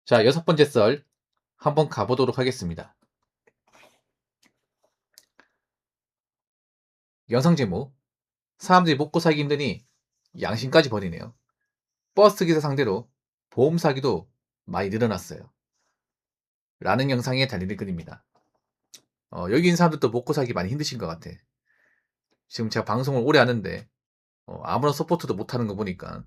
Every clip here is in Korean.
자, 6번째 썰 한번 가보도록 하겠습니다. 영상 제목, 사람들이 먹고 살기 힘드니 양심까지 버리네요. 버스 기사 상대로 보험 사기도 많이 늘어났어요. 라는 영상에 달리는 글입니다. 여기 있는 사람들도 먹고 살기 많이 힘드신 것 같아. 지금 제가 방송을 오래 하는데 아무런 서포트도 못하는 거 보니까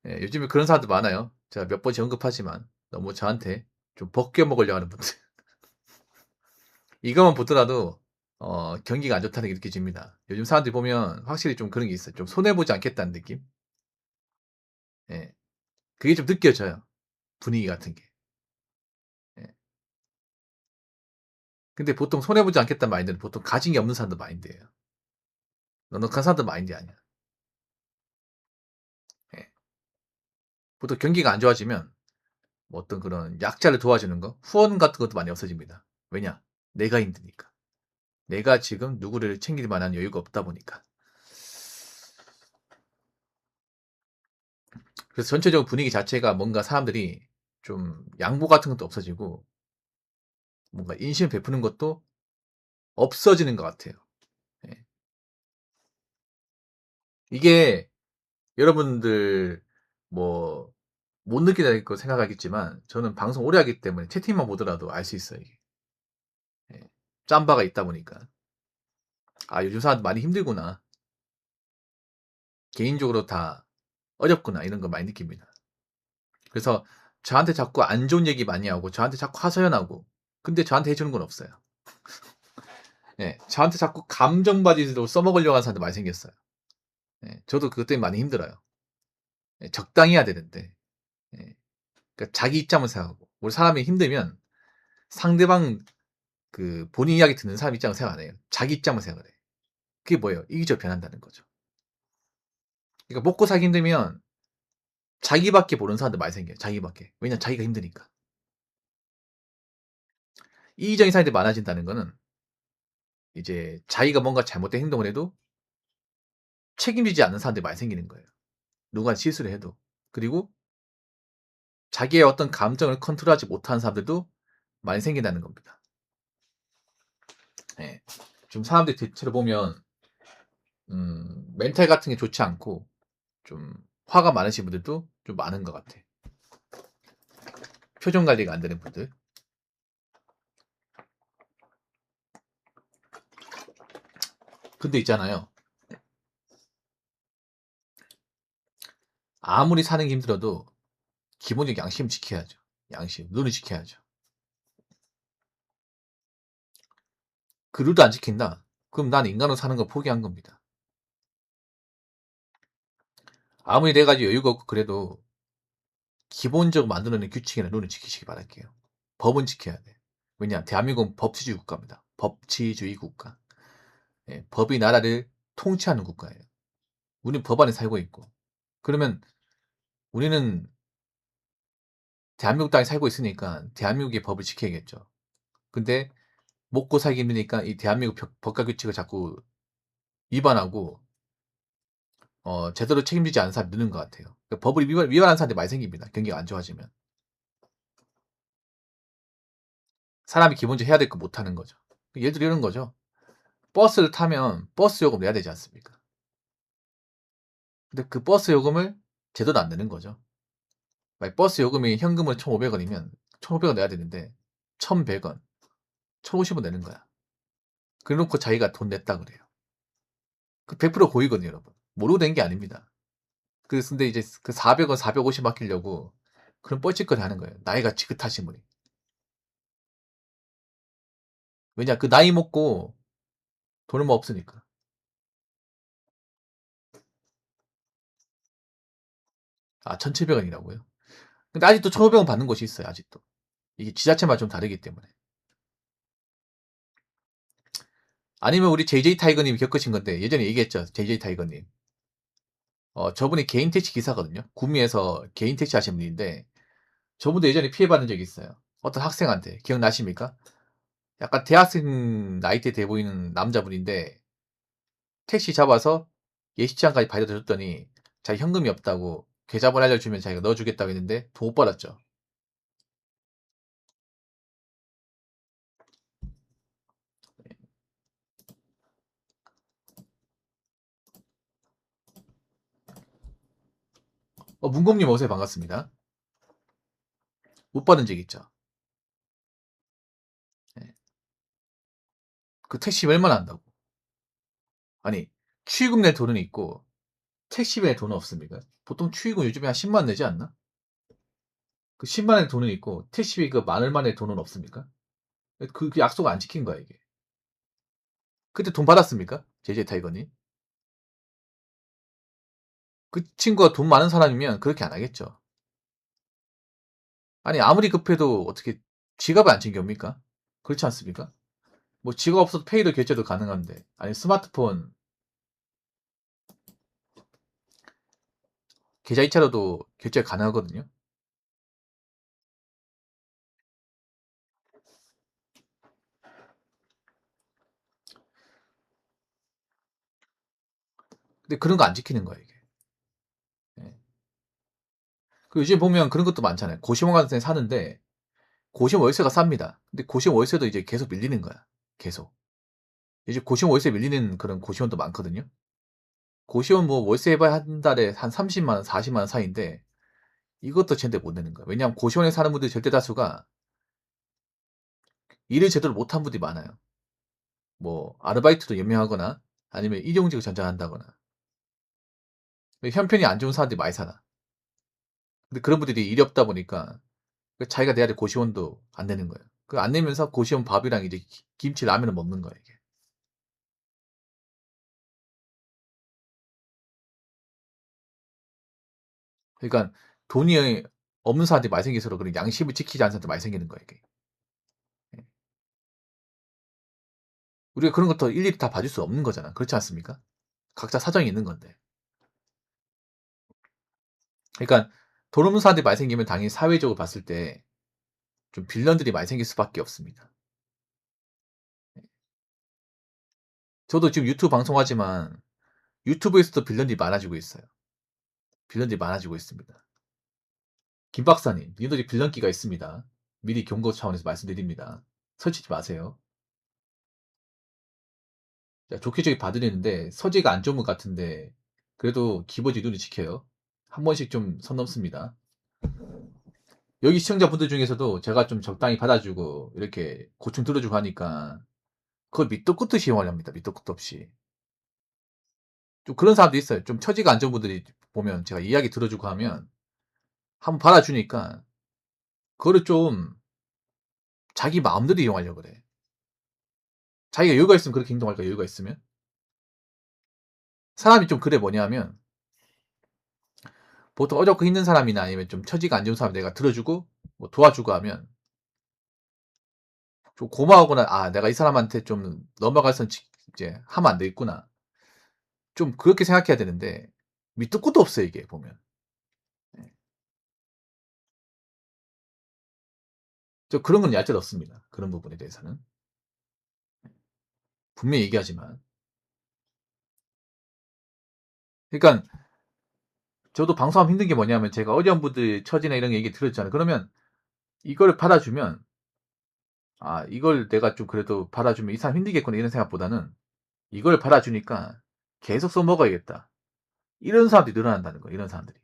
예, 요즘에 그런 사람들 많아요. 제가 몇 번씩 언급하지만 너무 저한테 좀 벗겨 먹으려고 하는 분들. 이것만 보더라도 경기가 안 좋다는 게 느껴집니다. 요즘 사람들이 보면 확실히 좀 그런 게 있어요. 좀 손해보지 않겠다는 느낌? 예. 그게 좀 느껴져요. 분위기 같은 게. 예. 근데 보통 손해보지 않겠다는 마인드는 보통 가진 게 없는 사람들 마인드예요. 넉넉한 사람들 마인드 아니야. 예. 보통 경기가 안 좋아지면 뭐 어떤 그런 약자를 도와주는 거, 후원 같은 것도 많이 없어집니다. 왜냐? 내가 힘드니까. 내가 지금 누구를 챙길 만한 여유가 없다 보니까. 그래서 전체적인 분위기 자체가 뭔가 사람들이 좀 양보 같은 것도 없어지고 뭔가 인심을 베푸는 것도 없어지는 것 같아요. 예. 이게 여러분들 뭐 못 느끼다고 생각하겠지만 저는 방송 오래 하기 때문에 채팅만 보더라도 알 수 있어요. 이게. 예. 짬바가 있다 보니까 아 요즘 사람들 많이 힘들구나. 개인적으로 다 어렵구나 이런 거 많이 느낍니다. 그래서 저한테 자꾸 안 좋은 얘기 많이 하고 저한테 자꾸 하소연하고 근데 저한테 해주는 건 없어요. 예, 저한테 자꾸 감정바디로 써먹으려고 하는 사람들 많이 생겼어요. 예, 저도 그것 때문에 많이 힘들어요. 예, 적당히 해야 되는데 예, 그러니까 자기 입장을 생각하고 우리 사람이 힘들면 상대방 그 본인 이야기 듣는 사람 입장을 생각 안 해요. 자기 입장만 생각을 해. 그게 뭐예요? 이기적 변한다는 거죠. 그러니까 먹고 살기 힘들면 자기밖에 모르는 사람들 많이 생겨요. 자기밖에. 왜냐면 자기가 힘드니까. 이기적인 사람들이 많아진다는 거는 이제 자기가 뭔가 잘못된 행동을 해도 책임지지 않는 사람들이 많이 생기는 거예요. 누가 실수를 해도. 그리고 자기의 어떤 감정을 컨트롤하지 못하는 사람들도 많이 생긴다는 겁니다. 예. 좀 사람들이 대체로 보면 멘탈 같은 게 좋지 않고 좀 화가 많으신 분들도 좀 많은 것 같아. 표정 관리가 안 되는 분들. 근데 있잖아요. 아무리 사는 게 힘들어도 기본적 양심 지켜야죠. 양심. 눈을 지켜야죠. 그 룰도 안 지킨다? 그럼 난 인간으로 사는 거 포기한 겁니다. 아무리 내가 여유가 없고 그래도 기본적으로 만들어낸 규칙이나 룰을 지키시기 바랄게요. 법은 지켜야 돼. 왜냐? 대한민국은 법치주의 국가입니다. 법치주의 국가. 예, 법이 나라를 통치하는 국가예요. 우리는 법 안에 살고 있고. 그러면 우리는 대한민국 땅에 살고 있으니까 대한민국의 법을 지켜야겠죠. 근데 먹고 살기 힘드니까 이 대한민국 법과 규칙을 자꾸 위반하고 제대로 책임지지 않는 사람이 느는 것 같아요. 그러니까 법을 위반하는 사람들이 많이 생깁니다. 경기가 안 좋아지면. 사람이 기본적으로 해야 될 거 못하는 거죠. 예를 들어 이런 거죠. 버스를 타면 버스 요금 내야 되지 않습니까? 근데 그 버스 요금을 제대로 안 내는 거죠. 버스 요금이 현금으로 1,500원이면 1,500원 내야 되는데 1,100원, 1,050원 내는 거야. 그래놓고 자기가 돈 냈다 그래요. 그 100% 고의거든요, 여러분. 모르고 낸 게 아닙니다. 근데 이제 그 400원, 450 맡기려고 그런 뻘짓거리 하는 거예요. 나이가 지긋하신 분이. 왜냐, 그 나이 먹고 돈 얼마 없으니까. 아, 1,700원이라고요? 근데 아직도 1,500원 받는 곳이 있어요, 아직도. 이게 지자체마다 좀 다르기 때문에. 아니면 우리 JJ 타이거님이 겪으신 건데, 예전에 얘기했죠, JJ 타이거님. 저분이 개인 택시 기사거든요. 구미에서 개인 택시 하시는 분인데, 저분도 예전에 피해받은 적이 있어요. 어떤 학생한테. 기억나십니까? 약간 대학생 나이대 돼 보이는 남자분인데, 택시 잡아서 예시치안까지 발려줬더니, 자기 현금이 없다고 계좌번호 알려주면 자기가 넣어주겠다고 했는데 돈 못 받았죠. 문곰님 어서요. 반갑습니다. 못 받은 적 있죠. 예. 그 택시비 얼마나 한다고. 아니, 축의금 낼 돈은 있고 택시비 낼 돈은 없습니까? 보통 축의금 요즘에 한 10만 내지 않나? 그 10만 원 돈은 있고 택시비 그 만 얼마 낼 돈은 없습니까? 그 약속 안 지킨 거야 이게. 그때 돈 받았습니까? 제재 타이거님? 그 친구가 돈 많은 사람이면 그렇게 안 하겠죠. 아니 아무리 급해도 어떻게 지갑을 안 챙겨옵니까? 그렇지 않습니까? 뭐 지갑 없어도 페이로 결제도 가능한데 아니 스마트폰 계좌 이체로도 결제 가능하거든요. 근데 그런 거 안 지키는 거야 이게. 예. 그 요즘 보면 그런 것도 많잖아요. 고시원 같은 데 사는데 고시원 월세가 쌉니다. 근데 고시원 월세도 이제 계속 밀리는 거야. 계속. 이제 고시원 월세 밀리는 그런 고시원도 많거든요. 고시원 뭐 월세 해봐야 한 달에 한 30만 원, 40만 원 사이인데 이것도 제대로 못 내는 거야. 왜냐하면 고시원에 사는 분들 절대 다수가 일을 제대로 못한 분들이 많아요. 뭐 아르바이트도 연명하거나 아니면 일용직을 전전한다거나 형편이 안 좋은 사람들이 많이 살아. 근데 그런 분들이 일이 없다 보니까 자기가 내야 될 고시원도 안 내는 거예요. 그 안 내면서 고시원 밥이랑 이제 김치 라면을 먹는 거야 이게. 그러니까 돈이 없는 사람들이 많이 생길수록 그런 양심을 지키지 않는 사람들이 많이 생기는 거야 이게. 예. 우리가 그런 것도 일일이 다 봐줄 수 없는 거잖아. 그렇지 않습니까? 각자 사정이 있는 건데. 그러니까 돈 없는 사람들이 많이 생기면 당연히 사회적으로 봤을 때 좀 빌런들이 많이 생길 수밖에 없습니다. 저도 지금 유튜브 방송하지만 유튜브에서도 빌런들이 많아지고 있어요. 빌런들이 많아지고 있습니다. 김 박사님, 니들이 빌런기가 있습니다. 미리 경고 차원에서 말씀드립니다. 설치지 마세요. 좋게 좋게 봐드리는데 서지가 안 좋은 것 같은데 그래도 기본지 눈이 지켜요. 한 번씩 좀 선 넘습니다. 여기 시청자분들 중에서도 제가 좀 적당히 받아주고 이렇게 고충 들어주고 하니까 그걸 밑도 끝도 시원합니다. 밑도 끝도 없이. 좀 그런 사람도 있어요. 좀 처지가 안 좋은 분들이 보면 제가 이야기 들어주고 하면 한번 받아주니까 그거를 좀 자기 마음대로 이용하려고 그래. 자기가 여유가 있으면 그렇게 행동할까, 여유가 있으면? 사람이 좀 그래 뭐냐면 보통 어렵고 힘든 사람이나 아니면 좀 처지가 안 좋은 사람 내가 들어주고 뭐 도와주고 하면 좀 고마워하거나 아 내가 이 사람한테 좀 넘어갈 선 이제 하면 안 되겠구나. 좀 그렇게 생각해야 되는데 밑도 끝도 없어요 이게 보면. 예. 저 그런 건 얄짤없습니다. 그런 부분에 대해서는. 분명히 얘기하지만. 그러니까 저도 방송하면 힘든 게 뭐냐면 제가 어려운 분들 처지나 이런 얘기 들었잖아요. 그러면 이걸 받아주면 아 이걸 내가 좀 그래도 받아주면 이 사람 힘들겠구나 이런 생각보다는 이걸 받아주니까 계속 써먹어야겠다. 이런 사람들이 늘어난다는 거예요. 이런 사람들이.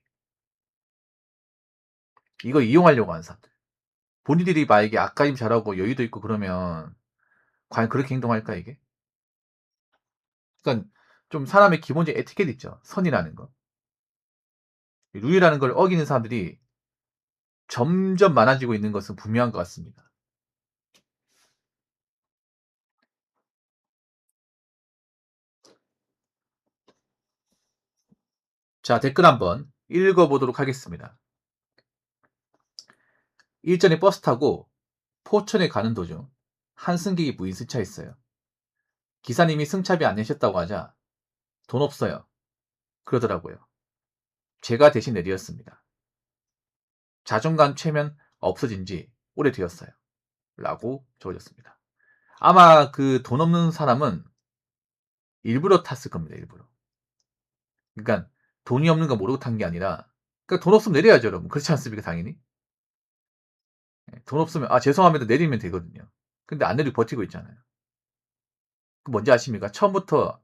이거 이용하려고 하는 사람들. 본인들이 만약에 앞가림 잘하고 여유도 있고 그러면 과연 그렇게 행동할까 이게? 그러니까 좀 사람의 기본적인 에티켓 있죠. 선이라는 거. 룰이라는 걸 어기는 사람들이 점점 많아지고 있는 것은 분명한 것 같습니다. 자, 댓글 한번 읽어보도록 하겠습니다. 일전에 버스 타고 포천에 가는 도중 한 승객이 무인 승차했어요. 기사님이 승차비 안 내셨다고 하자 돈 없어요. 그러더라고요. 제가 대신 내드렸습니다. 자존감 최면 없어진 지 오래되었어요. 라고 적어졌습니다. 아마 그 돈 없는 사람은 일부러 탔을 겁니다. 일부러. 그러니까 돈이 없는 거 모르고 탄 게 아니라 그러니까 돈 없으면 내려야죠, 여러분. 그렇지 않습니까, 당연히? 예, 돈 없으면 "아 죄송합니다." 내리면 되거든요. 근데 안 내리고 버티고 있잖아요. 그 뭔지 아십니까? 처음부터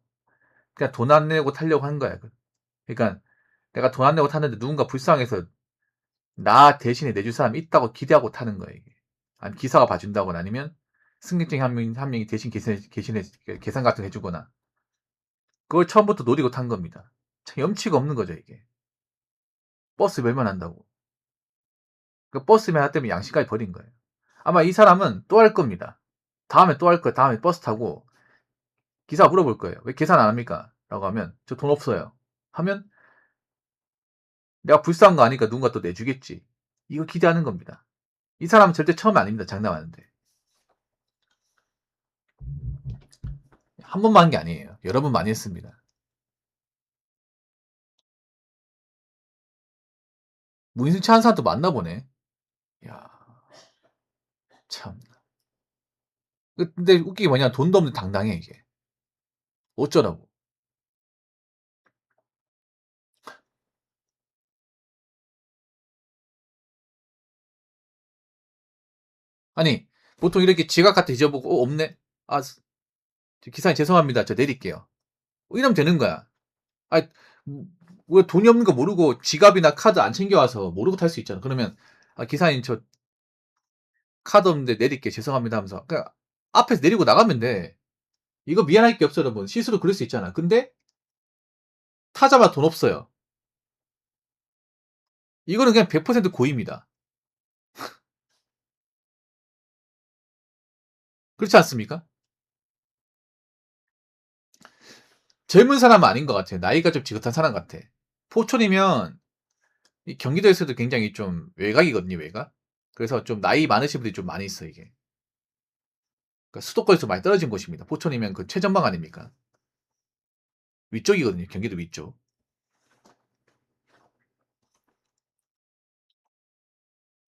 그냥 돈 안 내고 타려고 한 거야. 그러니까 내가 돈 안 내고 탔는데 누군가 불쌍해서 나 대신에 내줄 사람이 있다고 기대하고 타는 거예요, 이게. 아니 기사가 봐 준다거나 아니면 승객 중에 한 명이 대신 계산 같은 거 해 주거나 그걸 처음부터 노리고 탄 겁니다. 참 염치가 없는 거죠, 이게. 버스 멸만 한다고. 그 버스 면허 때문에 양심까지 버린 거예요. 아마 이 사람은 또 할 겁니다. 다음에 또 할 거예요. 다음에 버스 타고 기사가 물어볼 거예요. "왜 계산 안 합니까?" 라고 하면 "저 돈 없어요." 하면 내가 불쌍한 거 아니까 누군가 또 내주겠지. 이거 기대하는 겁니다. 이 사람은 절대 처음이 아닙니다. 장담하는데. 한 번만 한 게 아니에요. 여러 번 많이 했습니다. 무인승차 하는 사람도 많나 보네. 야, 참. 근데 웃기게 뭐냐 돈도 없는데 당당해 이게. 어쩌라고. 아니 보통 이렇게 지갑 갖다 뒤져보고 없네. 아 기사님 죄송합니다. 저 내릴게요. 이러면 되는 거야. 아 왜 돈이 없는 거 모르고 지갑이나 카드 안 챙겨와서 모르고 탈 수 있잖아. 그러면 아 기사님 저 카드 없는데 내릴게 죄송합니다 하면서 그냥 앞에서 내리고 나가면 돼. 이거 미안할 게 없어 여러분. 실수로 그럴 수 있잖아. 근데 타자마자 돈 없어요. 이거는 그냥 100% 고의입니다. 그렇지 않습니까? 젊은 사람은 아닌 것 같아요. 나이가 좀 지긋한 사람 같아. 포천이면 이 경기도에서도 굉장히 좀 외곽이거든요, 외곽. 그래서 좀 나이 많으신 분들이 좀 많이 있어 이게. 그러니까 수도권에서 많이 떨어진 곳입니다. 포천이면 그 최전방 아닙니까? 위쪽이거든요, 경기도 위쪽.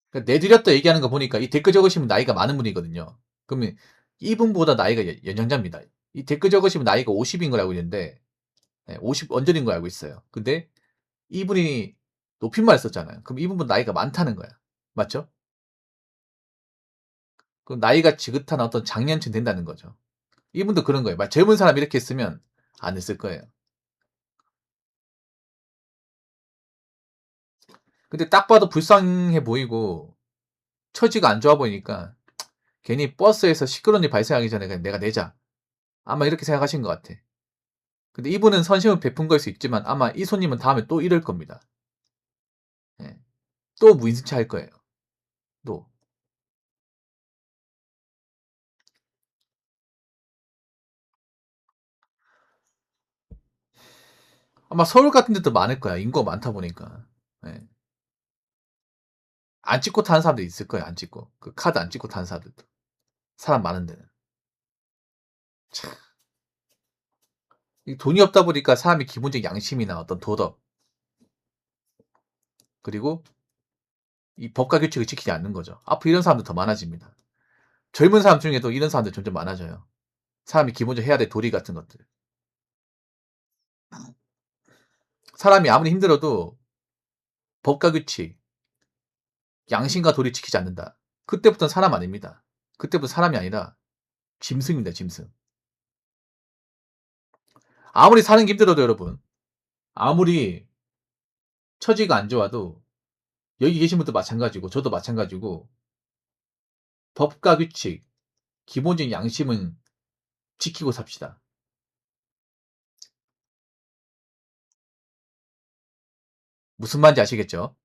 그러니까 내드렸다 얘기하는 거 보니까 이 댓글 적으신 분 나이가 많은 분이거든요. 그러면 이분보다 나이가 연장자입니다. 이 댓글 적으신 분 나이가 50인 걸 알고 있는데 50 언저리인 걸 알고 있어요. 근데 이분이 높임말을 썼잖아요. 그럼 이분보다 나이가 많다는 거야. 맞죠? 그럼 나이가 지긋한 어떤 장년층 된다는 거죠. 이분도 그런 거예요. 젊은 사람이 이렇게 했으면 안 했을 거예요. 근데 딱 봐도 불쌍해 보이고 처지가 안 좋아 보이니까 괜히 버스에서 시끄러운 일 발생하기 전에 그냥 내가 내자. 아마 이렇게 생각하신 것 같아. 근데 이분은 선심을 베푼 걸 수 있지만 아마 이 손님은 다음에 또 이럴 겁니다. 예. 또 무인승차 할 거예요. 또. 아마 서울 같은 데도 많을 거야. 인구가 많다 보니까. 예. 안 찍고 타는 사람도 있을 거야. 안 찍고. 그 카드 안 찍고 타는 사람들도. 사람 많은 데는. 참. 돈이 없다 보니까 사람이 기본적인 양심이나 어떤 도덕 그리고 이 법과 규칙을 지키지 않는 거죠. 앞으로 이런 사람들 더 많아집니다. 젊은 사람 중에도 이런 사람들 점점 많아져요. 사람이 기본적으로 해야 될 도리 같은 것들. 사람이 아무리 힘들어도 법과 규칙, 양심과 도리 지키지 않는다. 그때부터는 사람 아닙니다. 그때부터 사람이 아니라 짐승입니다. 짐승. 아무리 사는 게 힘들어도 여러분 아무리 처지가 안 좋아도 여기 계신 분도 마찬가지고 저도 마찬가지고 법과 규칙, 기본적인 양심은 지키고 삽시다. 무슨 말인지 아시겠죠?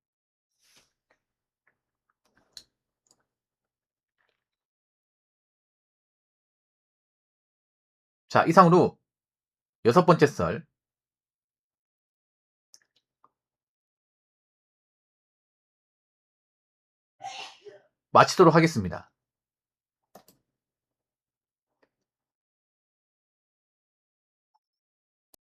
자, 이상으로 6번째 썰 마치도록 하겠습니다.